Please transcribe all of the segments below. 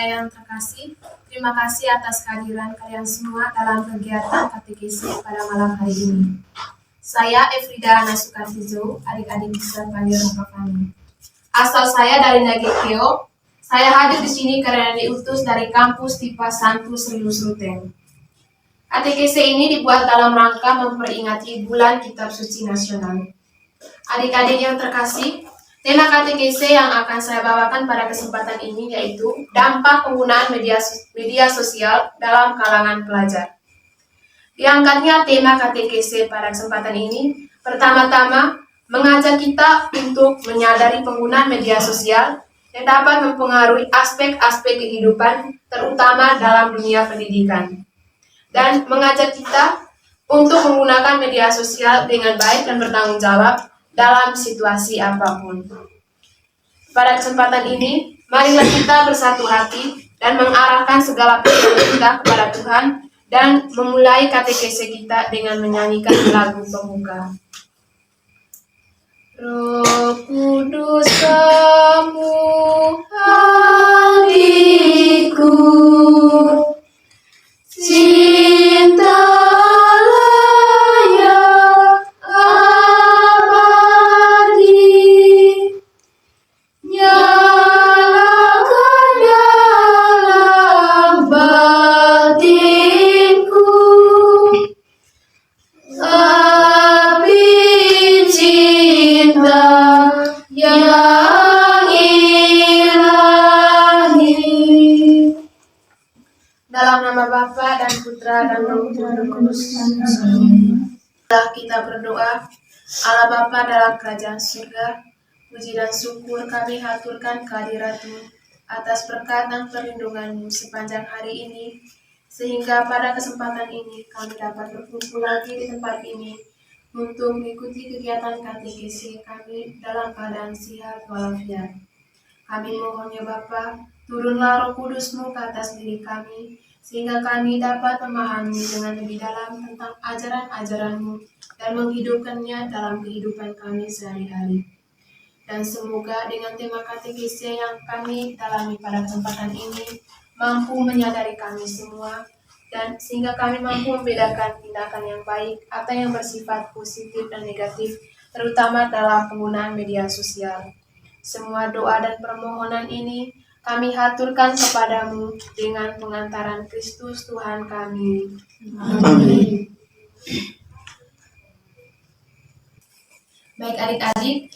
saya yang terkasih, terima kasih atas kehadiran kalian semua dalam kegiatan katekesi pada malam hari ini. Saya Efrida Nasukartijo, adik-adik bisa panggil nama kami. Asal saya dari Nagekeo, saya hadir di sini karena diutus dari kampus Tipa Santu Serius Ruteng. Katekesi ini dibuat dalam rangka memperingati bulan Kitab Suci Nasional. Adik-adik yang terkasih, tema katekese yang akan saya bawakan pada kesempatan ini yaitu dampak penggunaan media sosial dalam kalangan pelajar. Diangkatnya tema katekese pada kesempatan ini, pertama-tama mengajak kita untuk menyadari penggunaan media sosial yang dapat mempengaruhi aspek-aspek kehidupan, terutama dalam dunia pendidikan. Dan mengajak kita untuk menggunakan media sosial dengan baik dan bertanggung jawab dalam situasi apapun. Pada kesempatan ini, marilah kita bersatu hati dan mengarahkan segala pikiran kita kepada Tuhan dan memulai katekese kita dengan menyanyikan lagu pembuka. Roh Kudus kamu hatiku, dalam nama Bapa dan Putra dan Roh Kudus. Kita berdoa. Allah Bapa dalam kerajaan surga, puji dan syukur kami haturkan kehadirat-Mu atas berkat dan perlindungan-Mu sepanjang hari ini, sehingga pada kesempatan ini kami dapat berkumpul lagi di tempat ini untuk mengikuti kegiatan katekesi kami dalam keadaan sehat walafiat. Kami mohon ya Bapa, turunlah Roh Kudus-Mu ke atas diri kami, sehingga kami dapat memahami dengan lebih dalam tentang ajaran-ajaran-Mu dan menghidupkannya dalam kehidupan kami sehari-hari. Dan semoga dengan tema katekesi yang kami dalami pada kesempatan ini, mampu menyadari kami semua, dan sehingga kami mampu membedakan tindakan yang baik atau yang bersifat positif dan negatif, terutama dalam penggunaan media sosial. Semua doa dan permohonan ini kami haturkan kepadamu dengan pengantaran Kristus Tuhan kami. Amin. Baik adik-adik,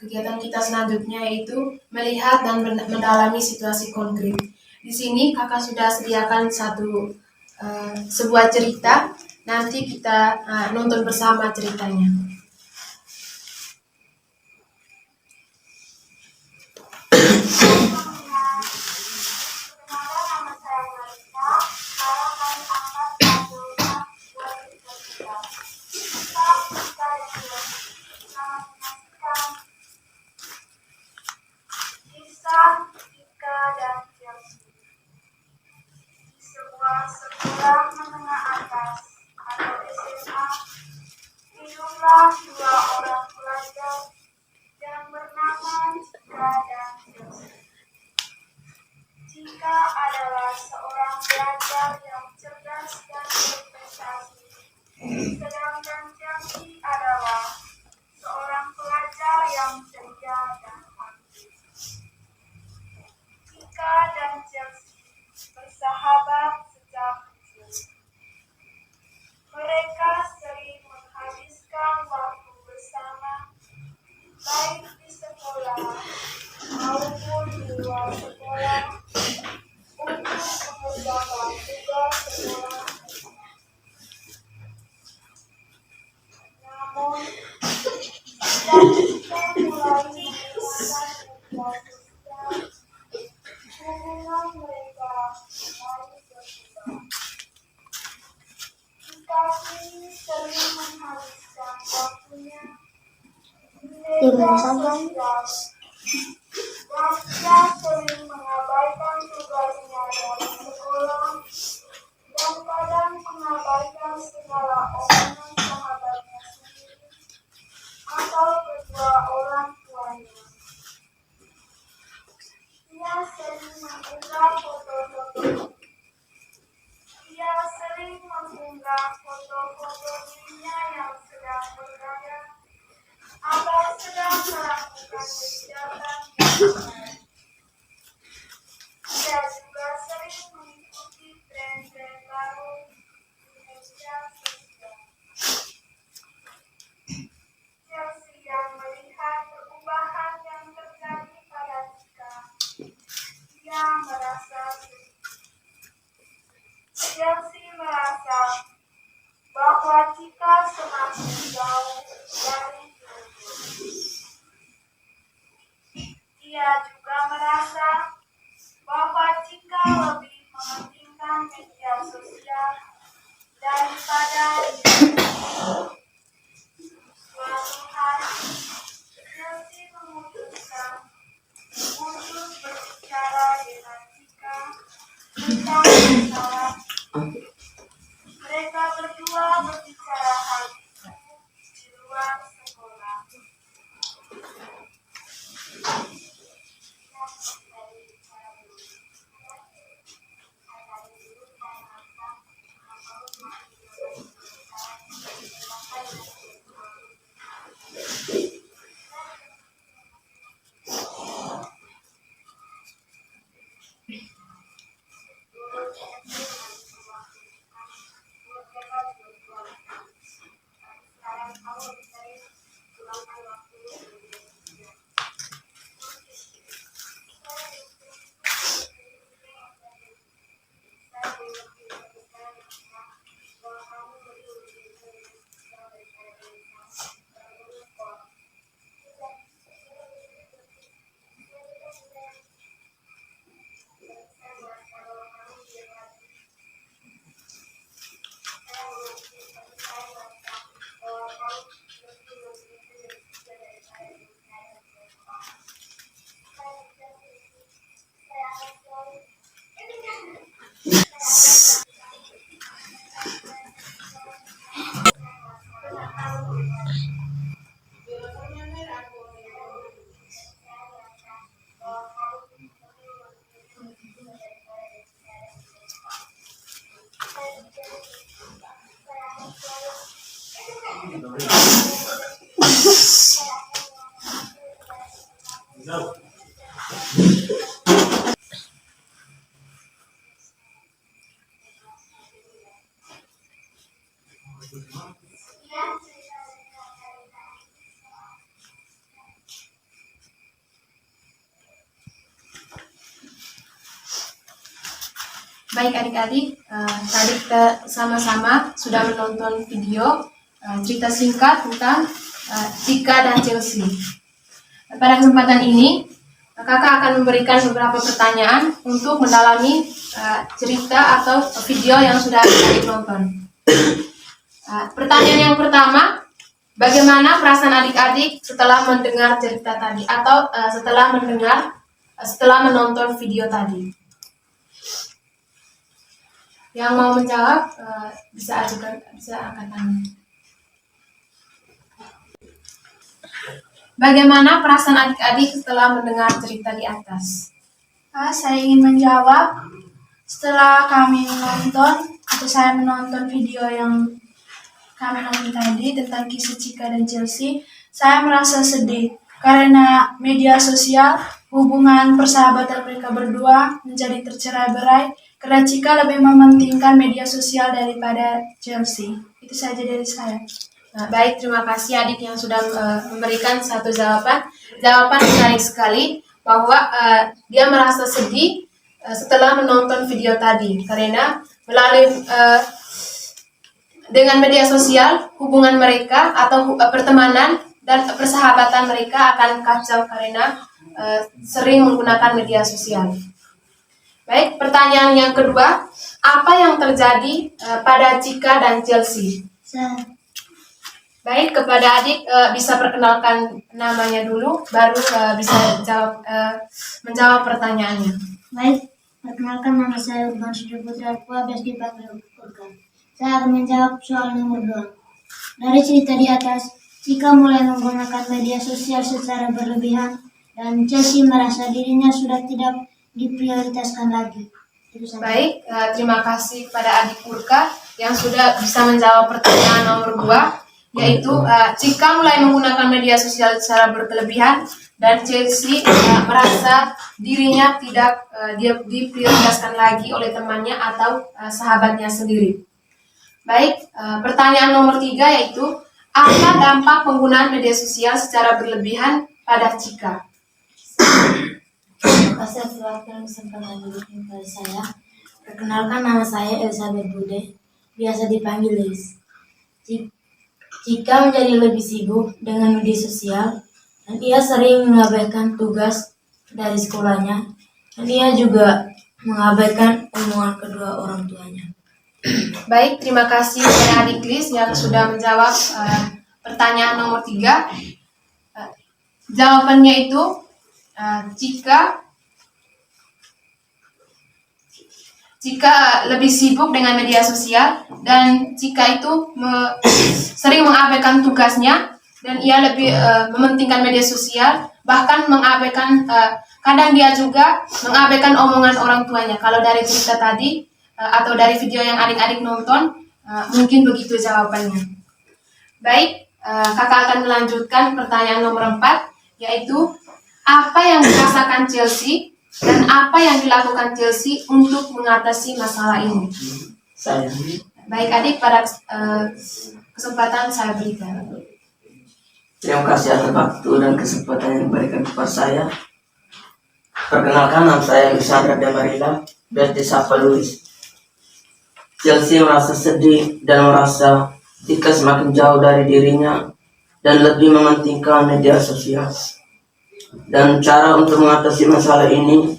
kegiatan kita selanjutnya yaitu melihat dan mendalami situasi konkret. Di sini kakak sudah sediakan sebuah cerita, nanti kita nonton bersama ceritanya. Sekolah menengah atas atau SMA, hiduplah dua orang pelajar yang bernama Cika dan Chelsea. Cika adalah seorang pelajar yang cerdas dan berprestasi, sedangkan Chelsea adalah seorang pelajar yang ceria dan aktif. Cika dan Chelsea bersahabat sejak kecil. Mereka sering menghabiskan waktu bersama, baik di sekolah maupun di luar sekolah, untuk mengerjakan tugas sekolah. Namun, sejak kita mulai menggunakan media sosial, hubungan mereka mulai berubah. Kita kini sering menghabiskan waktunya di media sosial, dan dia sering mengabaikan tugasnya dari sekolah dan kadang mengabaikan segala omongan sahabatnya sendiri atau kedua orang tuanya. Dia sering mengunggah foto-foto. Ia sering mengunggah foto-foto dirinya yang sedang bergaya atau sedang melakukan kegiatan yang baik. Ia juga sering mengikuti tren-tren baru di media sosial. Chelsea yang melihat perubahan yang terjadi pada Cika, ia merasa sedih. Chelsea merasa bahwa Cika semakin jauh dari Jojo. Ia juga merasa bahwa Cika lebih mementingkan media sosial daripada dirinya. Suatu hari, Chelsea memutuskan untuk berbicara dengan Cika tentang masalah. Mereka berdua berbicara hal itu di luar sekolah. Baik adik-adik, tadi kita sama-sama sudah menonton video cerita singkat tentang Cika dan Chelsea. Pada kesempatan ini, kakak akan memberikan beberapa pertanyaan untuk mendalami cerita atau video yang sudah adik tonton. Pertanyaan yang pertama, bagaimana perasaan adik-adik setelah mendengar cerita tadi atau setelah menonton video tadi? Yang mau menjawab bisa angkat tangan. Bagaimana perasaan adik-adik setelah mendengar cerita di atas? Saya ingin menjawab, setelah saya menonton video yang kami nonton tadi tentang kisah Cika dan Chelsea, saya merasa sedih karena media sosial, hubungan persahabatan mereka berdua menjadi tercerai-berai karena Cika lebih mementingkan media sosial daripada Chelsea. Itu saja dari saya. Nah, baik, terima kasih adik yang sudah memberikan satu jawaban. Jawaban menarik sekali bahwa dia merasa sedih setelah menonton video tadi karena melalui dengan media sosial hubungan mereka atau pertemanan dan persahabatan mereka akan kacau karena sering menggunakan media sosial. Baik, pertanyaan yang kedua, apa yang terjadi pada Cika dan Chelsea? Baik, kepada adik bisa perkenalkan namanya dulu, baru bisa menjawab pertanyaannya. Baik, perkenalkan nama saya Urban Sudi Putra Aqua, biasa dipanggil Urban. Saya akan menjawab soal nomor 2. Dari cerita di atas, Cika mulai menggunakan media sosial secara berlebihan dan Chelsea merasa dirinya sudah tidak diprioritaskan lagi. Itu saja. Baik, terima kasih kepada Adik Purka yang sudah bisa menjawab pertanyaan nomor 2, yaitu jika mulai menggunakan media sosial secara berkelebihan dan Chelsea merasa dirinya tidak diprioritaskan lagi oleh temannya atau sahabatnya sendiri. Baik, pertanyaan nomor 3 yaitu apa dampak penggunaan media sosial secara berlebihan pada Cika? Terima kasih atas waktu dan kesempatan diberikan kepada saya. Perkenalkan, nama saya Elizabeth Bude, biasa dipanggil Liz. Cika menjadi lebih sibuk dengan media sosial dan ia sering mengabaikan tugas dari sekolahnya dan ia juga mengabaikan omongan kedua orang tuanya. Baik, terima kasih kepada Adik Liz yang sudah menjawab pertanyaan nomor 3. Jawabannya itu jika lebih sibuk dengan media sosial dan jika itu sering mengabaikan tugasnya dan ia lebih mementingkan media sosial, bahkan mengabaikan kadang dia juga mengabaikan omongan orang tuanya. Kalau dari cerita tadi atau dari video yang adik-adik nonton, mungkin begitu jawabannya. Baik, kakak akan melanjutkan pertanyaan nomor 4, yaitu apa yang dirasakan Chelsea dan apa yang dilakukan Chelsea untuk mengatasi masalah ini? Saya. Baik adik, pada kesempatan saya berikan. Terima kasih atas waktu dan kesempatan yang diberikan kepada saya. Perkenalkan, nama saya Lisandra Demarila, biasa disapa Luis. Chelsea merasa sedih dan merasa Cika semakin jauh dari dirinya dan lebih mementingkan media sosial. Dan cara untuk mengatasi masalah ini,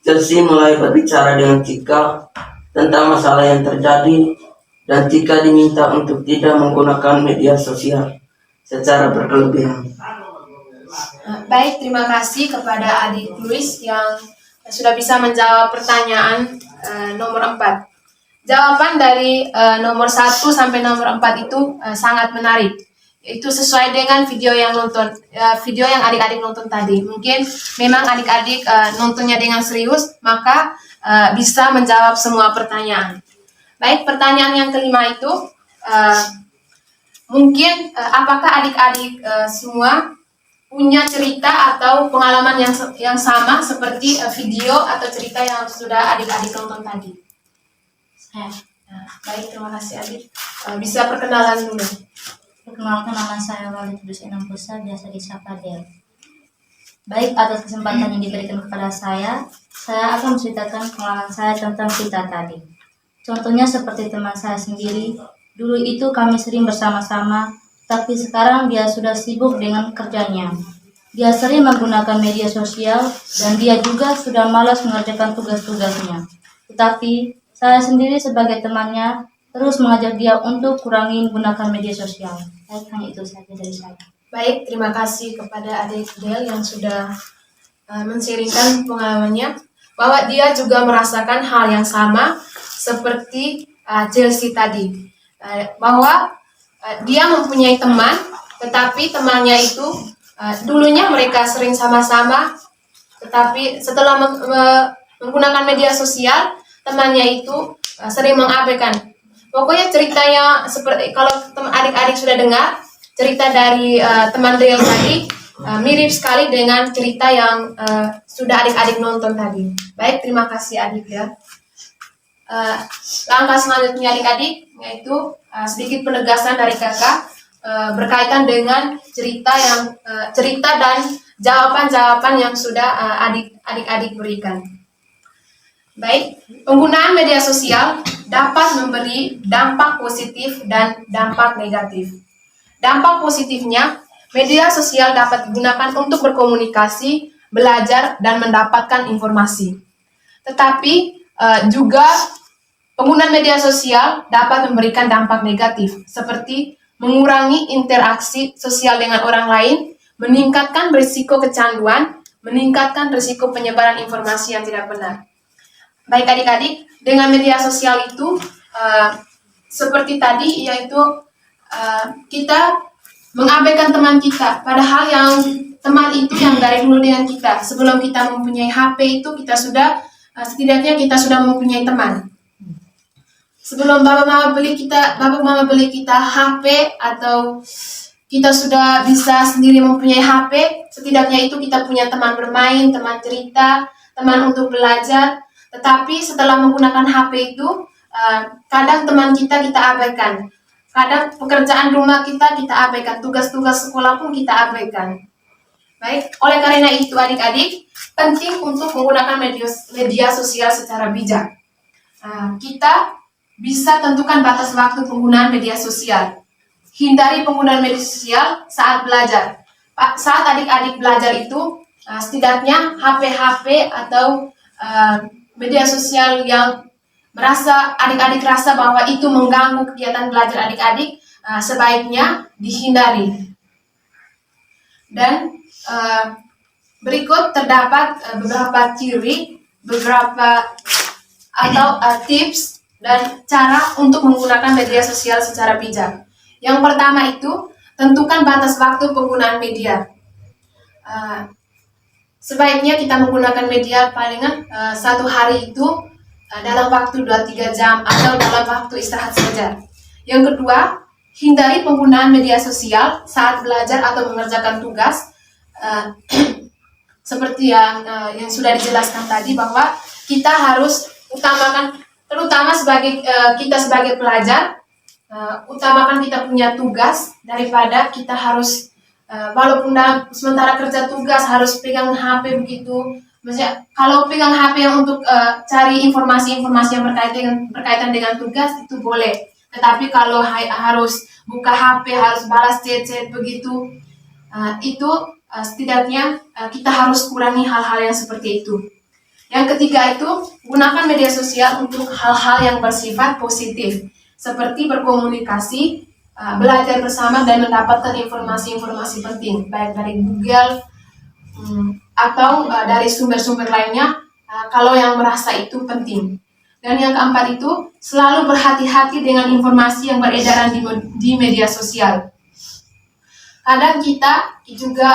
Chelsea mulai berbicara dengan Cika tentang masalah yang terjadi dan Cika diminta untuk tidak menggunakan media sosial secara berkelebihan. Baik, terima kasih kepada adik Luis yang sudah bisa menjawab pertanyaan nomor 4. Jawaban dari nomor 1 sampai nomor 4 itu sangat menarik. Itu sesuai dengan video yang adik-adik nonton tadi. Mungkin memang adik-adik nontonnya dengan serius, maka bisa menjawab semua pertanyaan. Baik, pertanyaan yang kelima itu mungkin apakah adik-adik semua punya cerita atau pengalaman yang sama seperti video atau cerita yang sudah adik-adik nonton tadi? Baik, terima kasih adik. Bisa perkenalan dulu. Perkenalkan, nama saya Walid Dus Enam Pusa, biasa disapa Del. Baik, atas kesempatan yang diberikan kepada saya akan menceritakan pengalaman saya tentang cerita tadi. Contohnya seperti teman saya sendiri, dulu itu kami sering bersama-sama, tapi sekarang dia sudah sibuk dengan kerjanya. Dia sering menggunakan media sosial dan dia juga sudah malas mengerjakan tugas-tugasnya. Tetapi saya sendiri sebagai temannya terus mengajak dia untuk kurangi gunakan media sosial. Baik, hanya itu saja dari saya. Baik, terima kasih kepada adik Del yang sudah men-sharingkan pengalamannya bahwa dia juga merasakan hal yang sama seperti Chelsea tadi, bahwa dia mempunyai teman, tetapi temannya itu dulunya mereka sering sama-sama, tetapi setelah menggunakan media sosial, temannya itu sering mengabaikan. Pokoknya ceritanya seperti kalau adik-adik sudah dengar cerita dari teman Del tadi, mirip sekali dengan cerita yang sudah adik-adik nonton tadi. Baik, terima kasih adik ya. Langkah selanjutnya adik-adik yaitu sedikit penegasan dari kakak berkaitan dengan cerita dan jawaban-jawaban yang sudah adik-adik berikan. Baik, penggunaan media sosial dapat memberi dampak positif dan dampak negatif. Dampak positifnya, media sosial dapat digunakan untuk berkomunikasi, belajar, dan mendapatkan informasi. Tetapi juga penggunaan media sosial dapat memberikan dampak negatif, seperti mengurangi interaksi sosial dengan orang lain, meningkatkan risiko kecanduan, meningkatkan risiko penyebaran informasi yang tidak benar. Baik adik-adik, dengan media sosial itu seperti tadi, yaitu kita mengabaikan teman kita, padahal yang teman itu yang dari dulu dengan kita. Sebelum kita mempunyai HP itu kita sudah setidaknya kita sudah mempunyai teman. Sebelum bapak mama beli kita HP atau kita sudah bisa sendiri mempunyai HP, setidaknya itu kita punya teman bermain, teman cerita, teman untuk belajar. Tetapi setelah menggunakan HP itu, kadang teman kita abaikan. Kadang pekerjaan rumah kita abaikan, tugas-tugas sekolah pun kita abaikan. Baik, oleh karena itu adik-adik, penting untuk menggunakan media sosial secara bijak. Kita bisa tentukan batas waktu penggunaan media sosial. Hindari penggunaan media sosial saat belajar. Saat adik-adik belajar itu, setidaknya HP-HP atau media sosial yang adik-adik rasa bahwa itu mengganggu kegiatan belajar adik-adik, sebaiknya dihindari. Dan berikut terdapat beberapa ciri, tips dan cara untuk menggunakan media sosial secara bijak. Yang pertama itu, tentukan batas waktu penggunaan media. Sebaiknya kita menggunakan media palingan satu hari itu dalam waktu 2-3 jam atau dalam waktu istirahat saja. Yang kedua, hindari penggunaan media sosial saat belajar atau mengerjakan tugas. Seperti yang sudah dijelaskan tadi, bahwa kita harus utamakan, terutama kita sebagai pelajar, utamakan kita punya tugas daripada kita harus walaupun dalam sementara kerja tugas harus pegang HP begitu. Maksudnya kalau pegang HP yang untuk cari informasi-informasi yang berkaitan dengan tugas itu boleh. Tetapi kalau harus buka HP, harus balas chat begitu, itu setidaknya kita harus kurangi hal-hal yang seperti itu. Yang ketiga itu, gunakan media sosial untuk hal-hal yang bersifat positif, seperti berkomunikasi, belajar bersama, dan mendapatkan informasi-informasi penting, baik dari Google atau dari sumber-sumber lainnya, kalau yang merasa itu penting. Dan yang keempat itu, selalu berhati-hati dengan informasi yang beredaran di media sosial. Kadang kita juga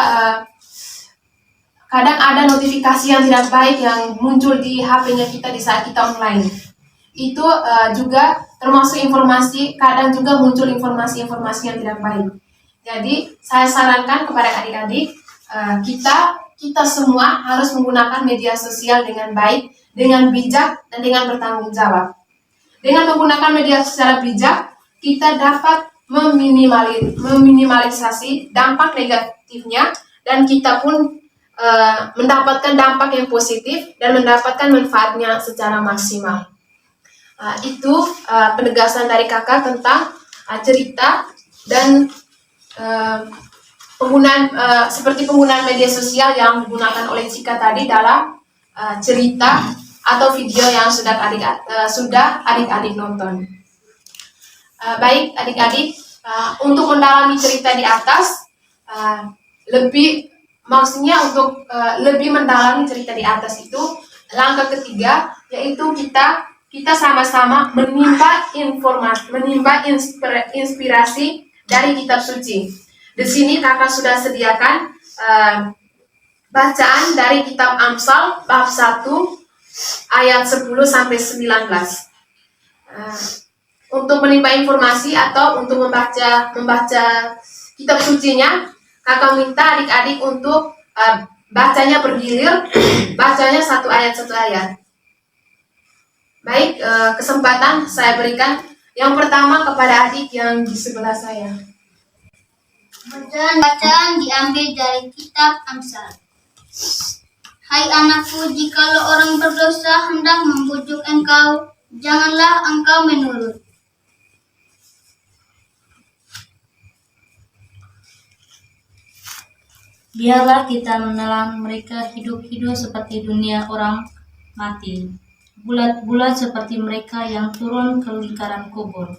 kadang ada notifikasi yang tidak baik yang muncul di HP-nya kita di saat kita online. Itu juga termasuk informasi, kadang juga muncul informasi-informasi yang tidak baik. Jadi saya sarankan kepada adik-adik, kita semua harus menggunakan media sosial dengan baik, dengan bijak, dan dengan bertanggung jawab. Dengan menggunakan media sosial bijak, kita dapat meminimalisasi dampak negatifnya, dan kita pun mendapatkan dampak yang positif dan mendapatkan manfaatnya secara maksimal. Itu penegasan dari kakak tentang cerita dan seperti penggunaan media sosial yang digunakan oleh Cika tadi dalam cerita atau video yang sudah adik-adik nonton. Baik adik-adik, untuk mendalami cerita di atas, untuk lebih mendalami cerita di atas itu, langkah ketiga yaitu kita sama-sama menimba inspirasi dari kitab suci. Di sini kakak sudah sediakan bacaan dari kitab Amsal bab 1 ayat 10 sampai 19. Untuk menimba informasi atau untuk membaca kitab sucinya, kakak minta adik-adik untuk bacanya bergilir, bacanya satu ayat. Baik, kesempatan saya berikan yang pertama kepada adik yang di sebelah saya. Bacaan diambil dari kitab Amsal. Hai anakku, jikalau orang berdosa hendak membujuk engkau, janganlah engkau menurut. Biarlah kita menelan mereka hidup-hidup seperti dunia orang mati, bulat-bulat seperti mereka yang turun ke lingkaran kubur.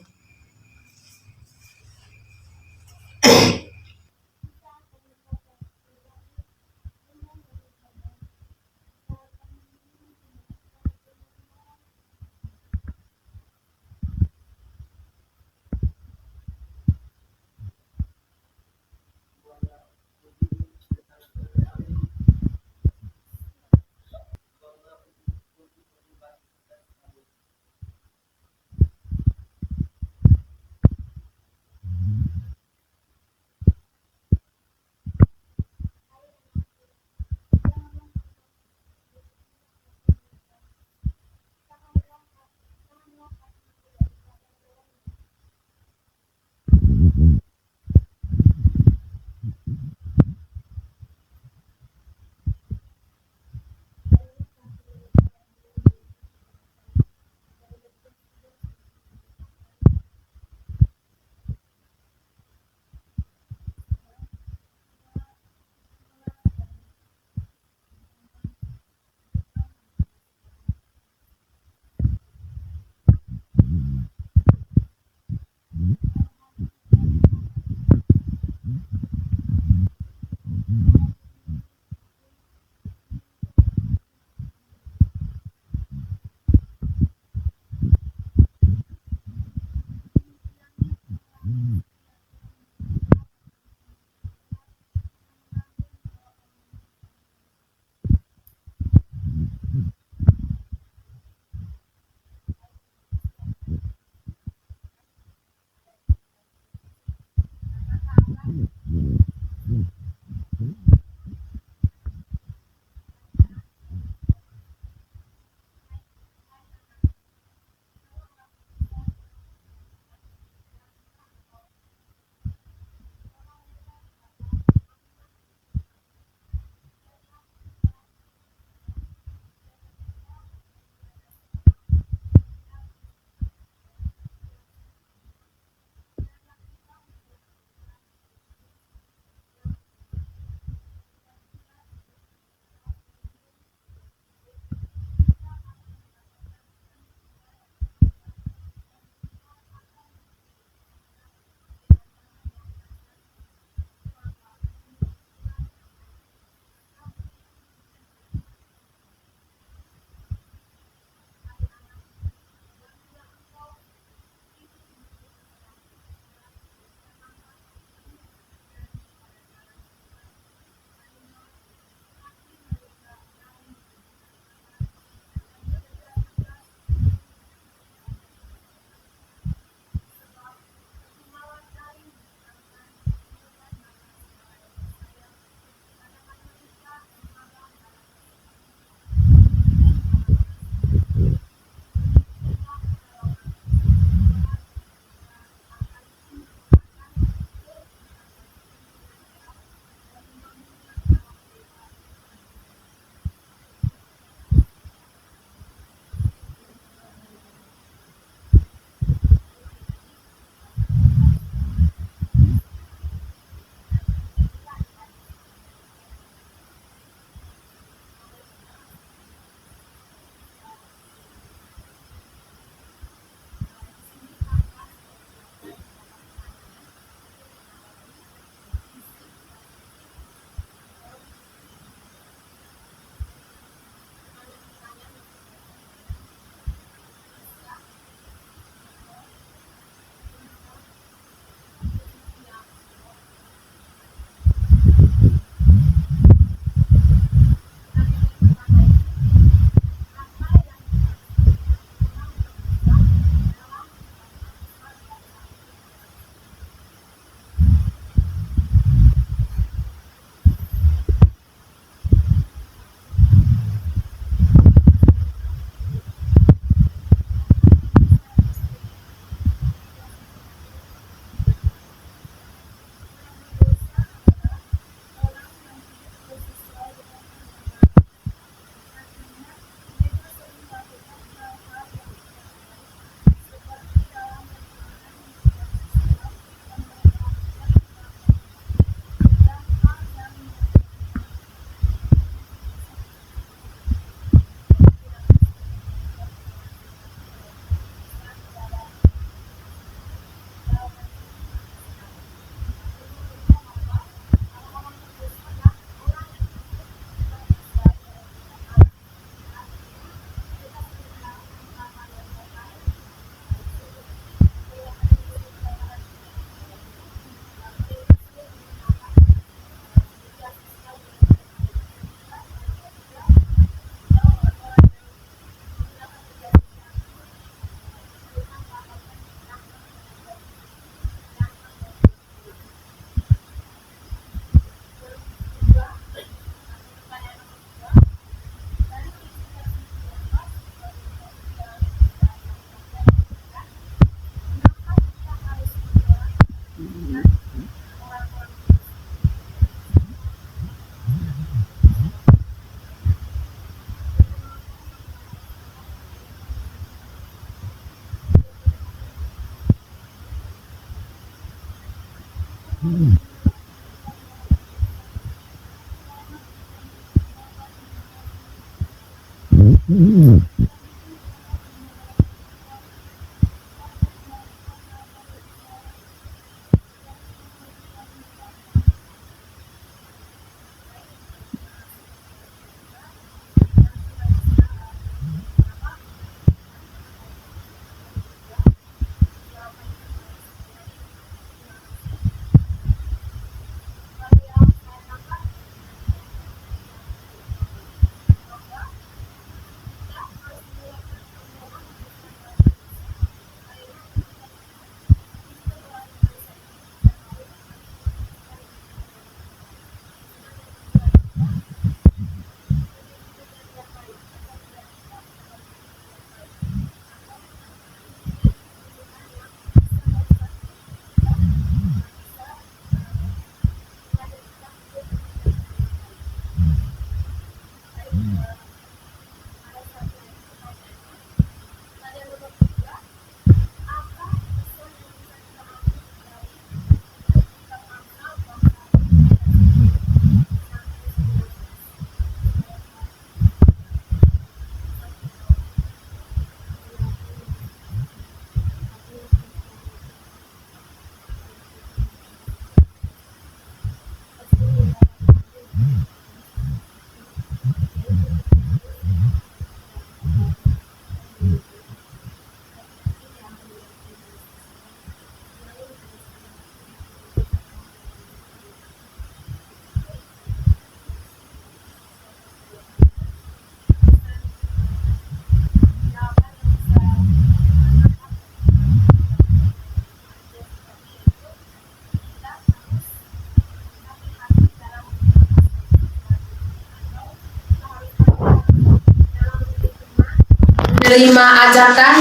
Menerima ajakan,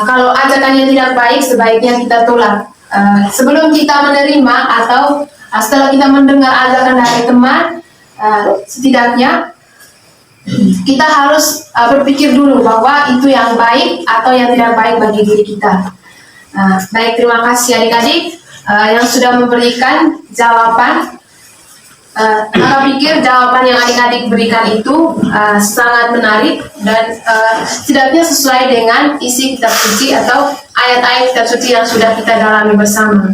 kalau ajakannya tidak baik sebaiknya kita tolak. Sebelum kita menerima atau setelah kita mendengar ajakan dari teman, setidaknya kita harus berpikir dulu bahwa itu yang baik atau yang tidak baik bagi diri kita. Baik, terima kasih adik-adik yang sudah memberikan jawaban. Saya pikir jawaban yang adik-adik berikan itu sangat menarik dan setidaknya sesuai dengan isi kitab suci atau ayat-ayat kitab suci yang sudah kita dalami bersama.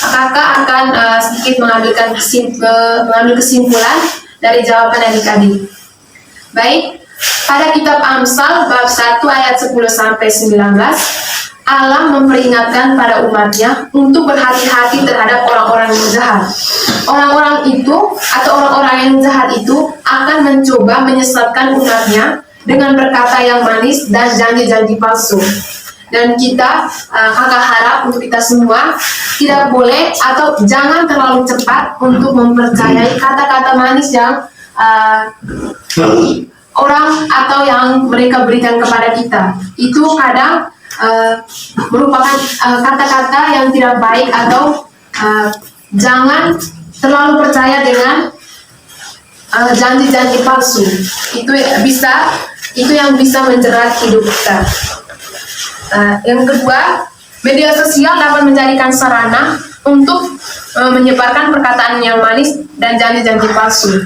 Kakak akan sedikit mengambil kesimpulan dari jawaban adik-adik. Baik, pada kitab Amsal bab 1 ayat 10-19, Allah memperingatkan pada umatnya untuk berhati-hati terhadap orang-orang yang jahat. Orang-orang itu atau orang-orang yang jahat itu akan mencoba menyesatkan umatnya dengan berkata yang manis dan janji-janji palsu. Dan kita, kakak harap untuk kita semua tidak boleh atau jangan terlalu cepat untuk mempercayai kata-kata manis yang orang atau yang mereka berikan kepada kita. Itu kadang merupakan kata-kata yang tidak baik atau jangan terlalu percaya dengan janji-janji palsu. Itu yang bisa menjerat hidup kita. Yang kedua, media sosial dapat menjadikan sarana untuk menyebarkan perkataan yang manis dan janji-janji palsu.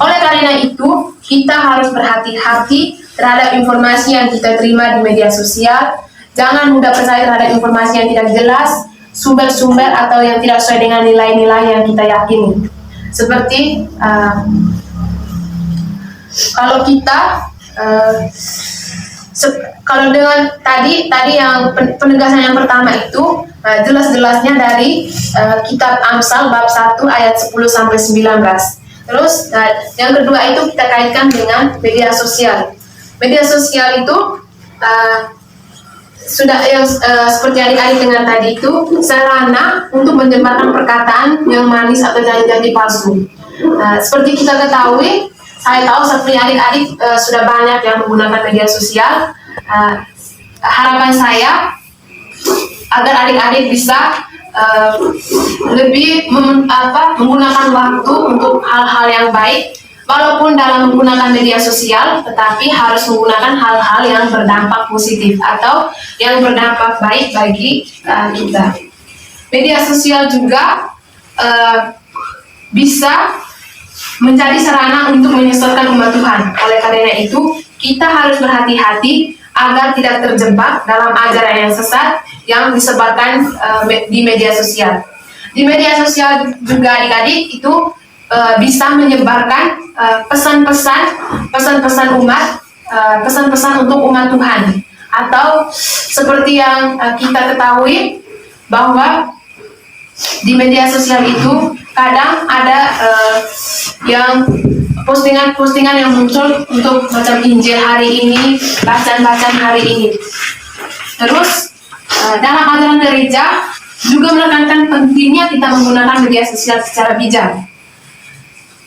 Oleh karena itu, kita harus berhati-hati terhadap informasi yang kita terima di media sosial. Jangan mudah percaya terhadap informasi yang tidak jelas, sumber-sumber atau yang tidak sesuai dengan nilai-nilai yang kita yakini. Seperti kalau kita kalau dengan tadi yang penegasan yang pertama itu jelas-jelasnya dari kitab Amsal bab 1 ayat 10-19. Terus yang kedua itu kita kaitkan dengan media sosial. Media sosial itu sudah yang seperti adik-adik dengar tadi itu sarana untuk menyebarkan perkataan yang manis atau janji-janji palsu. Seperti kita ketahui, saya tahu seperti adik-adik sudah banyak yang menggunakan media sosial. Harapan saya agar adik-adik bisa lebih menggunakan waktu untuk hal-hal yang baik. Walaupun dalam menggunakan media sosial, tetapi harus menggunakan hal-hal yang berdampak positif atau yang berdampak baik bagi kita. Media sosial juga bisa menjadi sarana untuk menyesatkan umat Tuhan. Oleh karena itu, kita harus berhati-hati agar tidak terjebak dalam ajaran yang sesat yang disebarkan di media sosial. Di media sosial juga adik-adik itu bisa menyebarkan pesan-pesan umat, pesan-pesan untuk umat Tuhan, atau seperti yang kita ketahui bahwa di media sosial itu kadang ada yang postingan-postingan yang muncul untuk macam Injil hari ini, bacaan-bacaan hari ini. Terus dalam ajaran gereja juga menekankan pentingnya kita menggunakan media sosial secara bijak.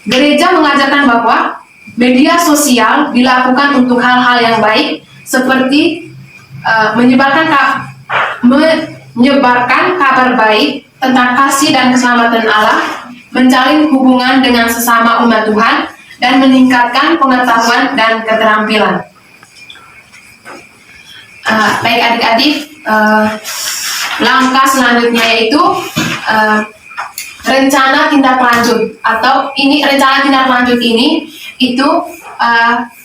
Gereja mengajarkan bahwa media sosial dilakukan untuk hal-hal yang baik, seperti menyebarkan kabar baik tentang kasih dan keselamatan Allah, menjalin hubungan dengan sesama umat Tuhan, dan meningkatkan pengetahuan dan keterampilan. Baik adik-adik, langkah selanjutnya yaitu rencana tindak lanjut, atau rencana tindak lanjut ini itu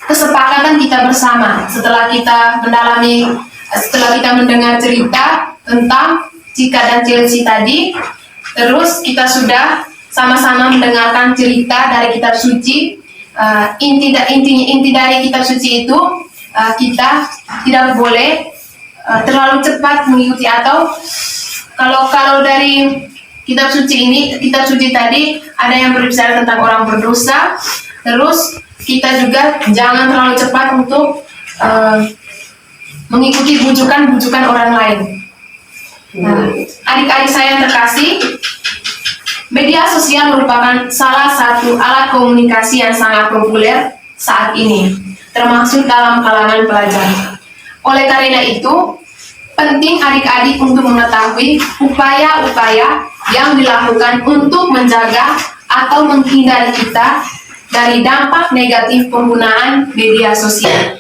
kesepakatan kita bersama setelah kita mendengar cerita tentang Cika dan Chelsea tadi. Terus kita sudah sama-sama mendengarkan cerita dari kitab suci. Inti dari kitab suci itu kita tidak boleh terlalu cepat mengikuti, atau kalau dari kitab suci tadi ada yang berbicara tentang orang berdosa. Terus kita juga jangan terlalu cepat untuk mengikuti bujukan orang lain. Adik-adik saya yang terkasih, media sosial merupakan salah satu alat komunikasi yang sangat populer saat ini, termasuk dalam kalangan pelajar. Oleh karena itu, penting adik-adik untuk mengetahui upaya-upaya yang dilakukan untuk menjaga atau menghindari kita dari dampak negatif penggunaan media sosial.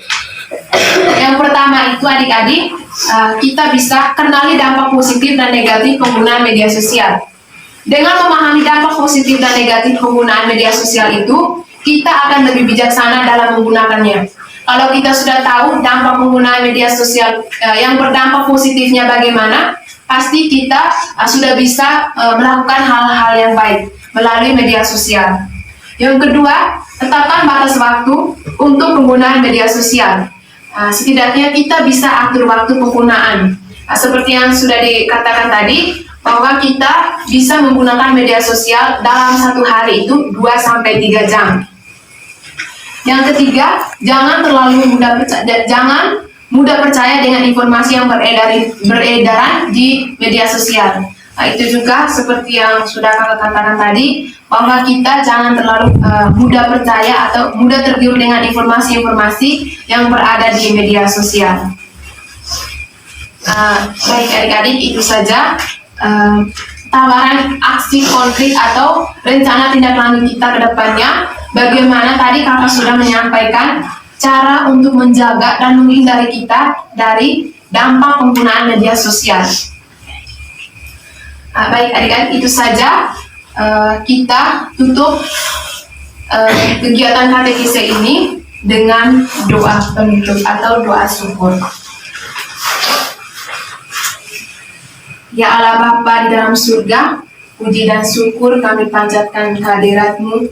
Yang pertama itu adik-adik, kita bisa kenali dampak positif dan negatif penggunaan media sosial. Dengan memahami dampak positif dan negatif penggunaan media sosial itu, kita akan lebih bijaksana dalam menggunakannya. Kalau kita sudah tahu dampak penggunaan media sosial yang berdampak positifnya bagaimana, pasti kita sudah bisa melakukan hal-hal yang baik melalui media sosial. Yang kedua, tetapkan batas waktu untuk penggunaan media sosial. Setidaknya kita bisa atur waktu penggunaan. Seperti yang sudah dikatakan tadi, bahwa kita bisa menggunakan media sosial dalam satu hari itu 2-3 jam. Yang ketiga, jangan mudah percaya dengan informasi yang beredaran di media sosial. Itu juga seperti yang sudah kakak katakan tadi, bahwa kita jangan terlalu mudah percaya atau mudah tergiur dengan informasi-informasi yang berada di media sosial. Baik adik-adik, itu saja tawaran aksi konkret atau rencana tindak lanjut kita ke depannya. Bagaimana tadi kakak sudah menyampaikan cara untuk menjaga dan menghindari kita dari dampak penggunaan media sosial. Baik adik-adik, itu saja kita tutup kegiatan katekise ini dengan doa penutup atau doa syukur. Ya Allah Bapa di dalam surga, puji dan syukur kami panjatkan kehadirat-Mu,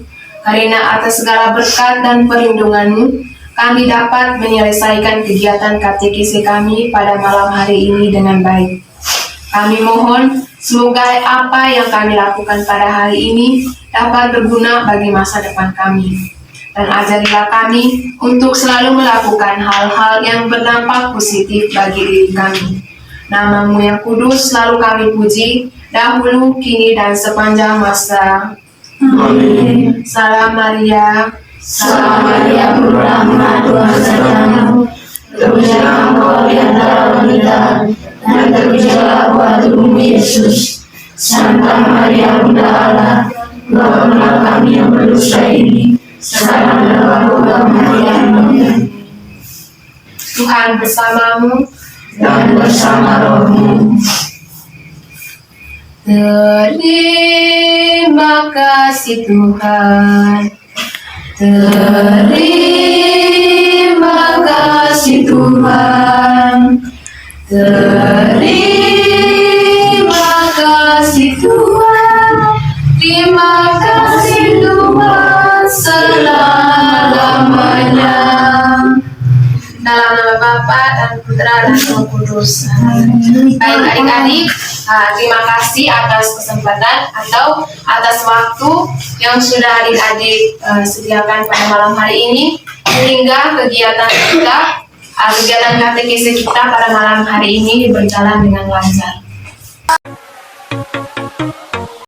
karena atas segala berkat dan perlindungan-Mu, kami dapat menyelesaikan kegiatan katekise kami pada malam hari ini dengan baik. Kami mohon semoga apa yang kami lakukan pada hari ini dapat berguna bagi masa depan kami. Dan ajarilah kami untuk selalu melakukan hal-hal yang berdampak positif bagi diri kami. Nama-Mu yang kudus selalu kami puji, dahulu, kini, dan sepanjang masa. Amin. Salam Maria, penuh rahmat, Tuhan sertamu. Terpujilah Engkau di antara wanita, dan terpujilah buah tubuhmu Yesus. Santa Maria Bunda Allah, doakanlah kami yang berdosa ini, sekarang dan waktu kematian. Tuhan bersamamu dan bersama rohmu. Terima kasih Tuhan, terima Terima kasih Tuhan. Terima kasih Tuhan. Terima kasih Tuhan selama-lamanya. Dalam nama Bapa dan Putra dan Roh Kudus. Baik adik-adik, terima kasih atas kesempatan atau atas waktu yang sudah adik-adik sediakan pada malam hari ini, sehingga kegiatan katekese kita pada malam hari ini berjalan dengan lancar.